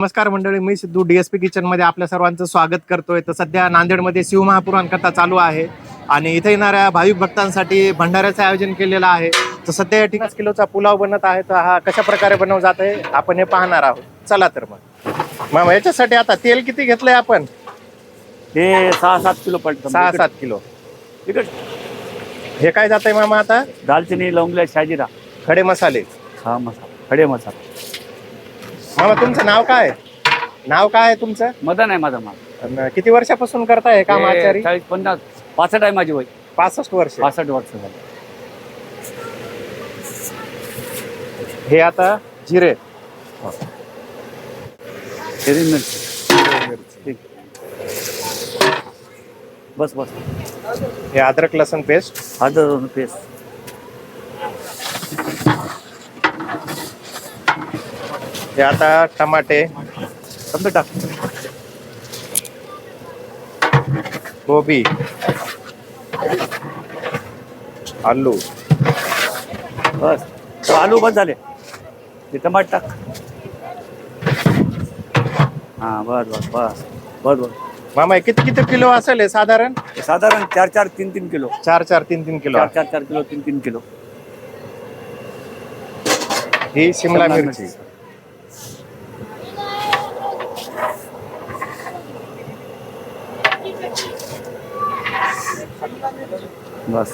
नमस्कार मंडळी, मी Sidhu DSP kitchen मध्ये आपल्या सर्वांचं स्वागत करतोय. तर सध्या नांदेडमध्ये शिवमहापुराण कथा चालू आहे आणि इथे येणाऱ्या भाविक भक्तांसाठी भंडाऱ्याचं आयोजन केलेलं आहे. तर सध्या या ठिकाणी 50 किलोचा पुलाव बनत आहे. तर हा कशा प्रकारे बनवला जात आहे आपण हे पाहणार आहोत. चला तर मग याच्यासाठी आता तेल किती घेतलंय आपण? हे 6-7 किलो पडतं. 6-7 किलो. तिकट हे काय जात आहे मामा आता? दालचिनी, लवंग, शाजिरा, खडे मसाले. हा मसाला, खडे मसाला. मामा तुमचं नाव काय? नाव काय आहे तुमचं? मदन आहे माझा माल. अन किती वर्षापासून करताय हे काम आचारी? 40-50 65 आहे माझी वय. 65 वर्ष. 65 वर्ष झाली. हे आता जिरे, हिरवी मिरची. ठीक. बस बस. हे अद्रक लसूण पेस्ट, अद्रक पेस्ट. हे आता टमाटे, समजा टाक. गोबी, आलू. बस तो आलू बस झाले. ते टमाट टाक. हा बस बस बस बस बस. मामा हे किती किती किलो असेल हे साधारण? साधारण 4-4, 3-3 किलो. 4-4, 3-3 किलो. 4-4 kilo, 3-3 kilo. ही शिमला मिरची. बस.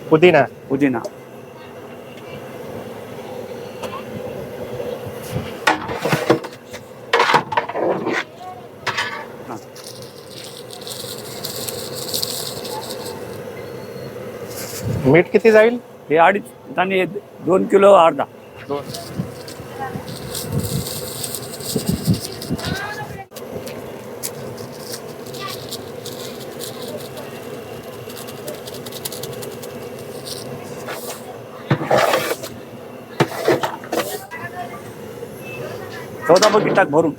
पुदिना. पुदिना. मीठ किती जाईल? हे 2.5 आणि 2 किलो अर्धा. चौदा बकेट टाक भरून.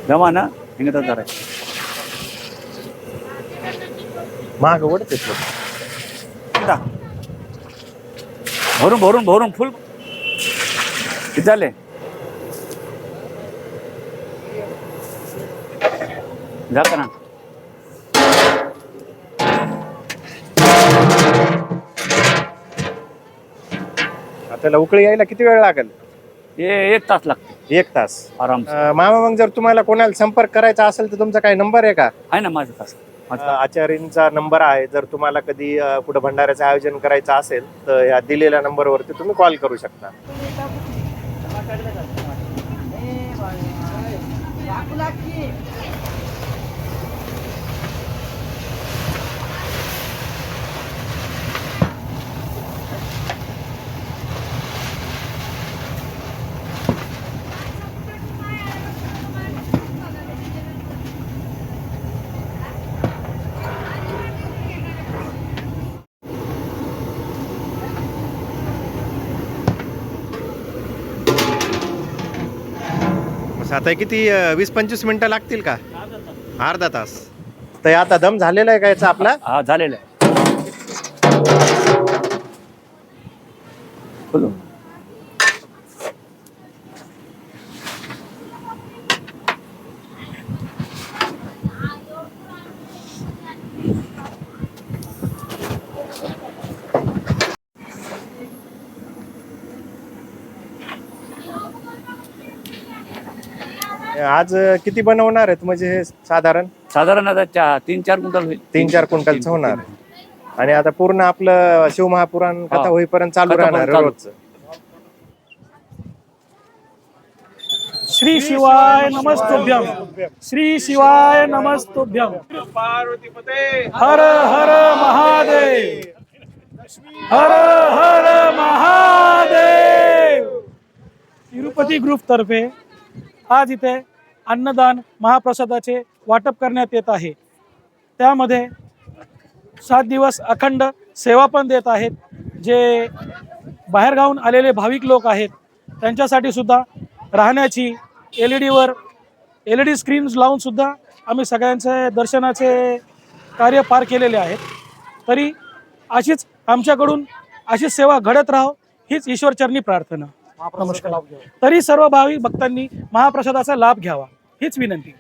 जमा ना हिंगत जरा महाग ओढते. टाक. भरून भरून भरून फुल किती झाले? झाका ना. त्याला उकळी यायला किती वेळ लागेल? हे 1 तास लागते 1 तास आराम. मामा मग जर तुम्हाला कोणाला संपर्क करायचा असेल तर तुमचा काय नंबर आहे का? आहे ना माझं तास. आचार्यांचा नंबर आहे. जर तुम्हाला कधी कुठं भंडाऱ्याचं आयोजन करायचं असेल तर या दिलेल्या नंबरवरती तुम्ही कॉल करू शकता. आता किती 20-25 मिनिटं लागतील का? अर्धा तास. तर आता दम झालेला आहे का याचा आपला? हा झालेलं आहे. बोलो. आज किती बनवणार आहेत म्हणजे हे साधारण आता 3-4 क्विंटल होईल. 3-4 क्विंटलचं होणार. आणि आता पूर्ण आपलं शिवमहापुराण कथा होईपर्यंत चालू राहणार रोजचं. श्री शिवाय नमस्तुभ्यम. श्री शिवाय नमस्तुभ्यम. हर हर महादेव. हर हर महादेव. तिरुपती ग्रुप तर्फे आज इथे अन्नदान महाप्रसादाचे वाटप करण्यात येत आहे. त्यामध्ये 7 दिवस अखंड सेवा पण देत आहेत. जे बाहेरगावून आलेले भाविक लोक आहेत त्यांच्यासाठी सुद्धा राहण्याची LED स्क्रीन्स लावून सुद्धा आम्ही सगळ्यांचे दर्शनाचे कार्य पार केलेले आहेत. तरी अशीच आमच्याकडून अशी सेवा घडत राहो हीच ईश्वरचरणी प्रार्थना. नमस्कार. तरी सर्व भाविक भक्तांनी महाप्रसादाचा लाभ घ्यावा हीच विनंती.